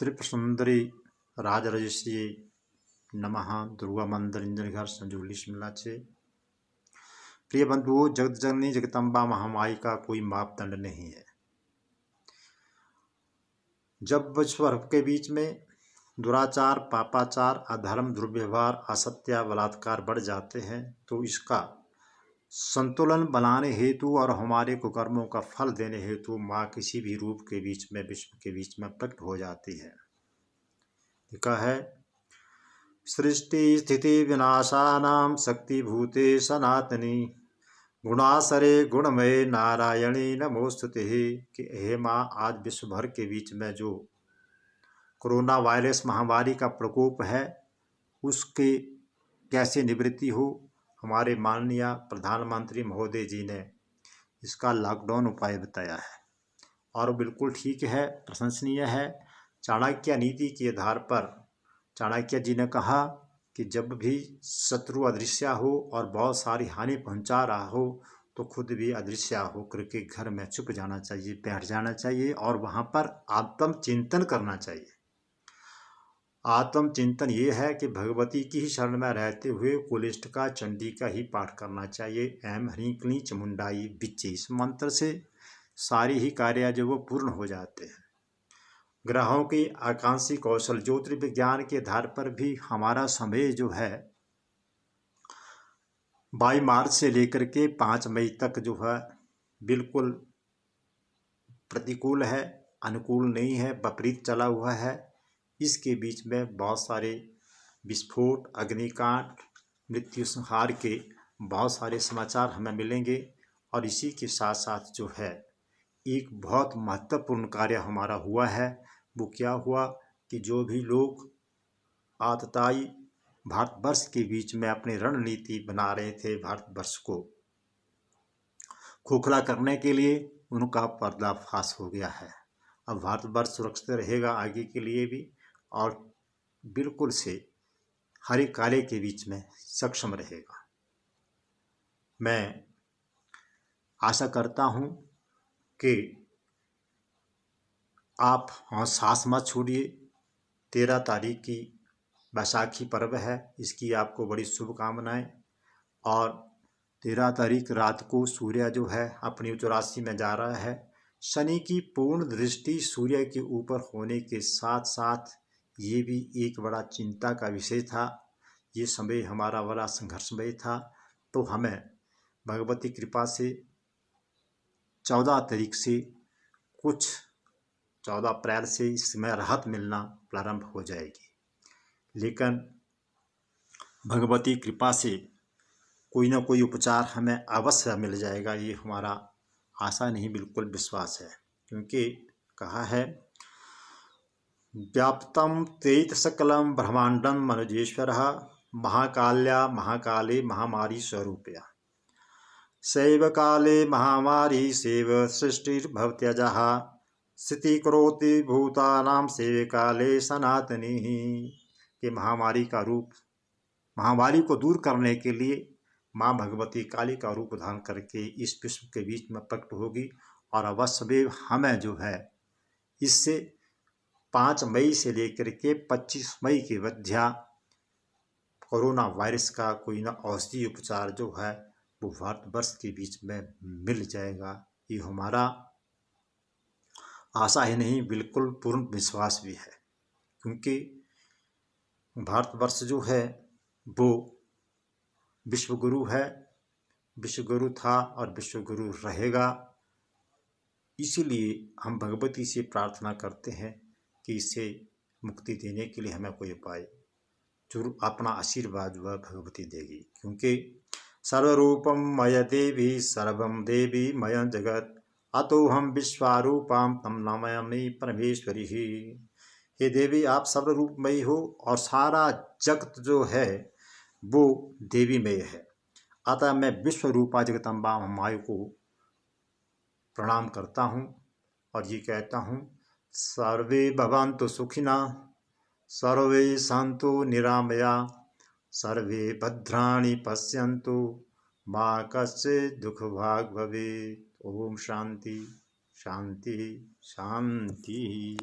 त्रिपुरसुंदरी राजराजेश्वरी नमः दुर्गा मंदिर इंजन घर संजूली शिमला से। प्रिय बंधुओं, जगत जननी जगदम्बा महामाई का कोई मापदंड नहीं है। जब विश्व के बीच में दुराचार, पापाचार, अधर्म, दुर्व्यवहार, असत्य, बलात्कार बढ़ जाते हैं तो इसका संतुलन बनाने हेतु और हमारे कुकर्मों का फल देने हेतु माँ किसी भी रूप के बीच में, विश्व के बीच में प्रकट हो जाती है। लिखा है, सृष्टि स्थिति विनाशानां शक्ति भूते सनातनी गुणासरे गुणमय नारायणी नमोस्तुते। कि हे माँ, आज विश्व भर के बीच में जो कोरोना वायरस महामारी का प्रकोप है उसके कैसे निवृत्ति हो, हमारे माननीय प्रधानमंत्री महोदय जी ने इसका लॉकडाउन उपाय बताया है और बिल्कुल ठीक है, प्रशंसनीय है। चाणक्य नीति के आधार पर चाणक्य जी ने कहा कि जब भी शत्रु अदृश्य हो और बहुत सारी हानि पहुंचा रहा हो तो खुद भी अदृश्य होकर के घर में छुप जाना चाहिए, बैठ जाना चाहिए और वहां पर आत्मचिंतन करना चाहिए। आत्मचिंतन ये है कि भगवती की ही शरण में रहते हुए कुलिष्ठ का, चंडी का ही पाठ करना चाहिए। ऐम ह्रीं क्लीं चामुंडाई बिच्चे, इस मंत्र से सारी ही कार्य जो वो पूर्ण हो जाते हैं। ग्रहों की आकांक्षी कौशल ज्योतिर्विज्ञान के आधार पर भी हमारा समय जो है 22 मार्च से लेकर के 5 मई तक जो है बिल्कुल प्रतिकूल है, अनुकूल नहीं है, विपरीत चला हुआ है। इसके बीच में बहुत सारे विस्फोट, अग्निकांड, मृत्यु संहार के बहुत सारे समाचार हमें मिलेंगे और इसी के साथ साथ जो है एक बहुत महत्वपूर्ण कार्य हमारा हुआ है। वो क्या हुआ कि जो भी लोग आतताई भारतवर्ष के बीच में अपनी रणनीति बना रहे थे भारतवर्ष को खोखला करने के लिए, उनका पर्दाफाश हो गया है। अब भारतवर्ष सुरक्षित रहेगा आगे के लिए भी और बिल्कुल से हरे काले के बीच में सक्षम रहेगा। मैं आशा करता हूँ कि आप सांस मत छोड़िए। 13 तारीख की बैसाखी पर्व है, इसकी आपको बड़ी शुभकामनाएं। और 13 तारीख रात को सूर्य जो है अपनी उच्च राशि में जा रहा है। शनि की पूर्ण दृष्टि सूर्य के ऊपर होने के साथ साथ ये भी एक बड़ा चिंता का विषय था। ये समय हमारा बड़ा संघर्षमय था, तो हमें भगवती कृपा से 14 तारीख से कुछ 14 अप्रैल से इसमें राहत मिलना प्रारंभ हो जाएगी। लेकिन भगवती कृपा से कोई ना कोई उपचार हमें अवश्य मिल जाएगा, ये हमारा आशा नहीं बिल्कुल विश्वास है। क्योंकि कहा है, व्याप्तं तेत सकलं ब्रह्मांडं मनुजेश्वरः महाकाल्या महाकाले महामारी स्वरूपया सैव काले महामारी सेव सृष्टिर्भवत्यजः स्थिति करोति भूतानां सेवे काले सनातनी। के महामारी का रूप, महामारी को दूर करने के लिए माँ भगवती काली का रूप धारण करके इस विश्व के बीच में प्रकट होगी और अवश्य हमें जो है इससे 5 मई से लेकर के 25 मई के मध्य कोरोना वायरस का कोई ना औषधि उपचार जो है वो भारतवर्ष के बीच में मिल जाएगा। ये हमारा आशा ही नहीं बिल्कुल पूर्ण विश्वास भी है। क्योंकि भारतवर्ष जो है वो विश्वगुरु है, विश्वगुरु था और विश्वगुरु रहेगा। इसीलिए हम भगवती से प्रार्थना करते हैं कि इससे मुक्ति देने के लिए हमें कोई उपाय जरूर अपना आशीर्वाद वह भगवती देगी। क्योंकि सर्वरूपम मय देवी सर्वम देवी मय जगत अतो हम विश्वारूपाम तम नमामि परमेश्वरी। हे देवी, आप सर्वरूपमयी हो और सारा जगत जो है वो देवीमय है। अतः मैं विश्वरूपा जगदम्बा माई को प्रणाम करता हूँ और ये कहता हूँ, सर्वे भवन्तु सुखिनः सर्वे सन्तु निरामया सर्वे भद्राणि पश्यन्तु मा कश्चित् दुःखभाग् भवेत्। ओम शांति शांति शांति।